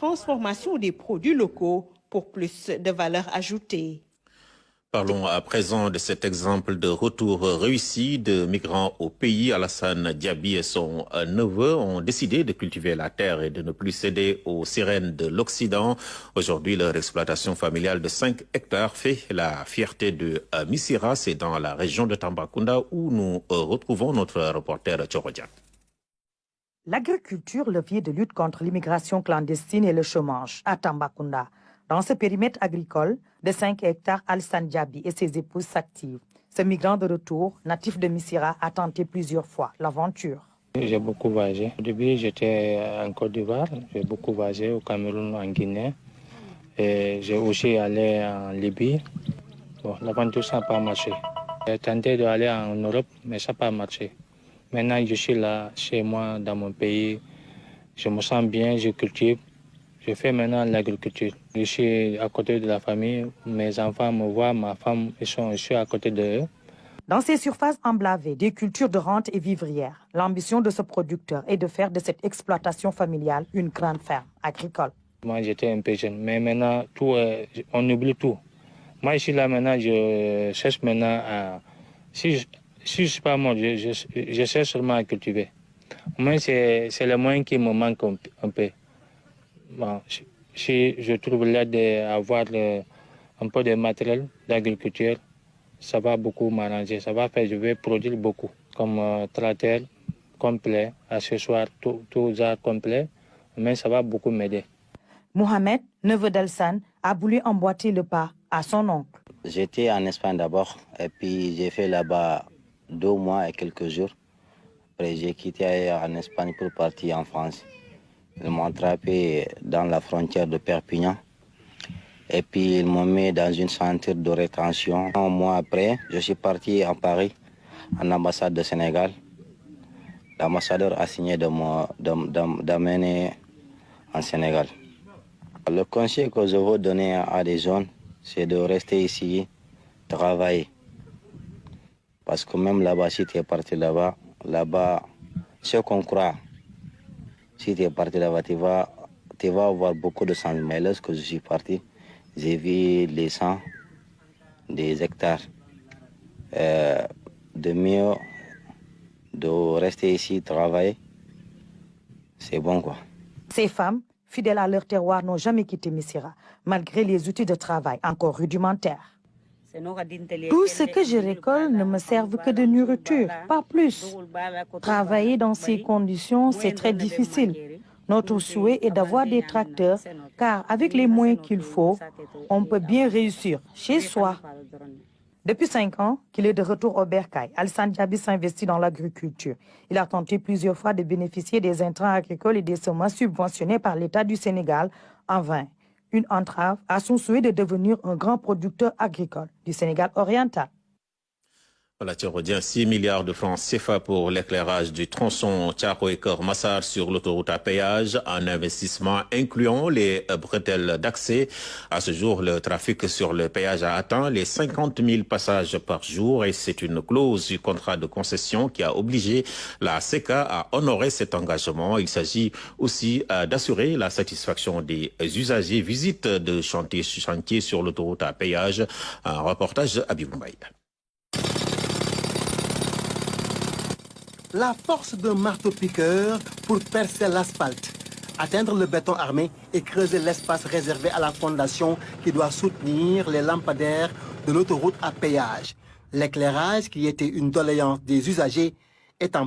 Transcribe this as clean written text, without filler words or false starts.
transformation des produits locaux pour plus de valeur ajoutée. Parlons à présent de cet exemple de retour réussi de migrants au pays. Alassane Diaby et son neveu ont décidé de cultiver la terre et de ne plus céder aux sirènes de l'Occident. Aujourd'hui, leur exploitation familiale de 5 hectares fait la fierté de Missira. C'est dans la région de Tambacounda où nous retrouvons notre reporter Tchorodian. L'agriculture, levier de lutte contre l'immigration clandestine et le chômage à Tambacounda. Dans ce périmètre agricole de 5 hectares, Alassane Diaby et ses épouses s'activent. Ce migrant de retour, natif de Missira, a tenté plusieurs fois l'aventure. J'ai beaucoup voyagé. Au début, j'étais en Côte d'Ivoire. J'ai beaucoup voyagé au Cameroun, en Guinée. Et j'ai aussi allé en Libye. Bon, l'aventure, ça n'a pas marché. J'ai tenté d'aller en Europe, mais ça n'a pas marché. Maintenant, je suis là, chez moi, dans mon pays. Je me sens bien, je cultive. Je fais maintenant l'agriculture. Je suis à côté de la famille. Mes enfants me voient, ma femme, je suis à côté d'eux. Dans ces surfaces emblavées, des cultures de rente et vivrières, l'ambition de ce producteur est de faire de cette exploitation familiale une grande ferme agricole. Moi, j'étais un peu jeune, mais maintenant, on oublie tout. Moi, je suis là maintenant, je cherche maintenant à... Si je ne suis pas mort, je cherche seulement à cultiver. Moi, c'est le moyen qui me manque un peu. Bon, si je trouve l'aide d'avoir un peu de matériel d'agriculture, ça va beaucoup m'arranger. Ça va faire, je vais produire beaucoup, comme tracteur complet, accessoires, tout ça complet, mais ça va beaucoup m'aider. Mohamed, neveu d'Alassane, a voulu emboîter le pas à son oncle. J'étais en Espagne d'abord, et puis j'ai fait là-bas 2 mois et quelques jours. Après, j'ai quitté en Espagne pour partir en France. Ils m'ont attrapé dans la frontière de Perpignan. Et puis, ils m'ont mis dans une centre de rétention. Un mois après, je suis parti à Paris, en ambassade de Sénégal. L'ambassadeur a signé d'amener en Sénégal. Le conseil que je veux donner à des jeunes, c'est de rester ici, travailler. Parce que même là-bas, si tu es parti là-bas, ce qu'on croit, si tu es parti là-bas, tu vas avoir beaucoup de changements. Mais lorsque je suis parti, j'ai vu les champs, des hectares. De mieux de rester ici, travailler, c'est bon quoi. Ces femmes, fidèles à leur terroir, n'ont jamais quitté Missira, malgré les outils de travail encore rudimentaires. Tout ce que je récolte ne me sert que de nourriture, pas plus. Travailler dans ces conditions, c'est très difficile. Notre souhait est d'avoir des tracteurs, car avec les moyens qu'il faut, on peut bien réussir chez soi. Depuis 5 ans qu'il est de retour au Bercail, Alassane Diaby s'investit dans l'agriculture. Il a tenté plusieurs fois de bénéficier des intrants agricoles et des semences subventionnés par l'État du Sénégal en vain. Une entrave à son souhait de devenir un grand producteur agricole du Sénégal oriental. Voilà, tu retiens 6 milliards de francs CFA pour l'éclairage du tronçon Thiaroye-Keur Massar sur l'autoroute à péage, un investissement incluant les bretelles d'accès. À ce jour, le trafic sur le péage a atteint les 50 000 passages par jour et c'est une clause du contrat de concession qui a obligé la SECA à honorer cet engagement. Il s'agit aussi d'assurer la satisfaction des usagers. Visite de chantier sur l'autoroute à péage. Un reportage à Biboumaï. La force d'un marteau-piqueur pour percer l'asphalte, atteindre le béton armé et creuser l'espace réservé à la fondation qui doit soutenir les lampadaires de l'autoroute à péage. L'éclairage, qui était une doléance des usagers, est en